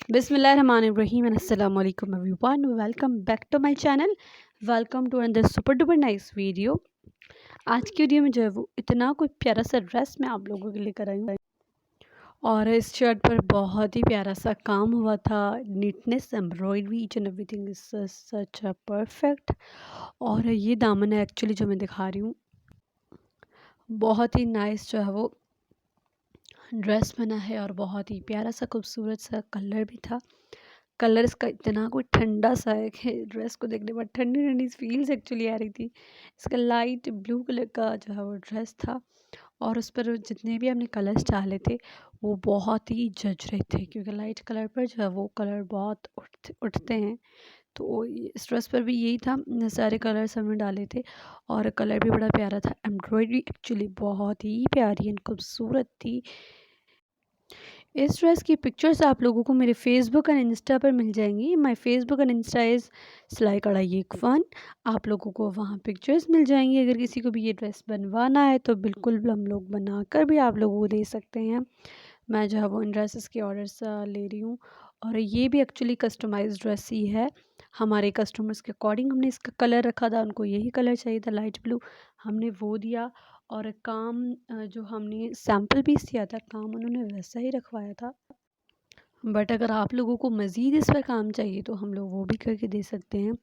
बिस्मिल्लाहिर्रहमानिर्रहीम एंड अस्सलाम वालेकुम everyone. Welcome back to my channel. Welcome to another super duper nice video. आज की वीडियो में जो है वो इतना कोई प्यारा सा ड्रेस मैं आप लोगों के लिए लेकर आई हूँ और इस शर्ट पर बहुत ही प्यारा सा काम हुआ था। Neatness, embroidery, each and everything is such a perfect. और ये दामन है एक्चुअली जो मैं दिखा रही हूँ, बहुत ही नाइस जो है वो ड्रेस बना है और बहुत ही प्यारा सा खूबसूरत सा कलर भी था। कलर इसका इतना कोई ठंडा सा है कि ड्रेस को देखने पर ठंडी ठंडी फील्स एक्चुअली आ रही थी। इसका लाइट ब्लू कलर का जो है वो ड्रेस था और उस पर जितने भी हमने कलर्स डाले थे वो बहुत ही जच रहे थे, क्योंकि लाइट कलर पर जो है वो कलर बहुत उठते हैं। तो इस ड्रेस पर भी यही था, सारे कलर्स हमने डाले थे और कलर भी बड़ा प्यारा था। एम्ब्रॉयडरी एक्चुअली बहुत ही प्यारी एंड खूबसूरत थी। इस ड्रेस की पिक्चर्स आप लोगों को मेरे फेसबुक एंड इंस्टा पर मिल जाएंगी। My Facebook and Insta is सिलाई कढ़ाई एक फ़न। आप लोगों को वहाँ पिक्चर्स मिल जाएंगी। अगर किसी को भी ये ड्रेस बनवाना है तो बिल्कुल हम लोग बना कर भी आप लोगों को दे सकते हैं। मैं जो है वो इन ड्रेसेस के ऑर्डर्स ले रही हूँ और ये भी एक्चुअली कस्टमाइज ड्रेस ही है। हमारे कस्टमर्स के अकॉर्डिंग हमने इसका कलर रखा था, उनको यही कलर चाहिए था लाइट ब्लू, हमने वो दिया। और काम जो हमने सैम्पल पीस दिया था, काम उन्होंने वैसा ही रखवाया था। बट अगर आप लोगों को मज़ीद इस पर काम चाहिए तो हम लोग वो भी करके दे सकते हैं।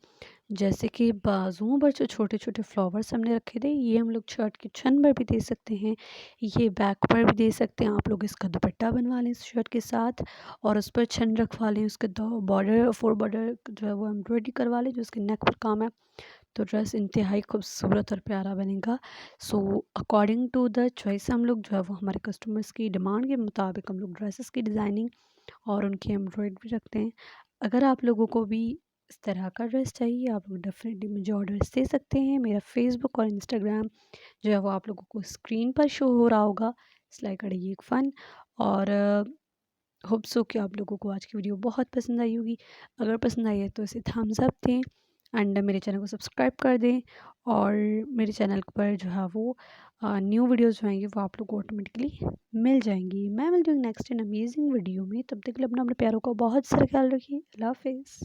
जैसे कि बाजुओं पर जो छोटे छोटे फ्लावर्स हमने रखे थे, ये हम लोग शर्ट के छन पर भी दे सकते हैं, ये बैक पर भी दे सकते हैं। आप लोग इसका दुपट्टा बनवा लें इस शर्ट के साथ और उस पर छन रखवा लें, उसके दो बॉर्डर 4 बॉर्डर जो है वो एम्ब्रॉयडरी करवा लें जो उसके नेक पर काम है। तो ड्रेस इंतहाई खूबसूरत और प्यारा बनेगा। So according to the choice हम लोग जो है वो हमारे कस्टमर्स की डिमांड के मुताबिक हम लोग ड्रेसेस की डिज़ाइनिंग और उनकी एम्ब्रॉयडरी रखते हैं। अगर आप लोगों को भी इस तरह का ड्रेस चाहिए, आप लोग डेफिनेटली मुझे ऑर्डर्स दे सकते हैं। मेरा फेसबुक और इंस्टाग्राम जो है वो आप लोगों को स्क्रीन पर शो हो रहा होगा, सिलाई कढ़ाई एक फ़न। और होप सो कि आप लोगों को आज की वीडियो बहुत पसंद आई होगी। अगर पसंद आई है तो इसे थम्स अप दें एंड मेरे चैनल को सब्सक्राइब कर दें। और मेरे चैनल पर जो है वो न्यू वीडियोस जो आएंगी वो आप लोग को ऑटोमेटिकली मिल जाएंगी। मैं मिल जाऊँगी नेक्स्ट इन अमेजिंग वीडियो में। तब तक के लिए अपना अपने प्यारों का बहुत सारा ख्याल रखिए। अल्लाह हाफिज़।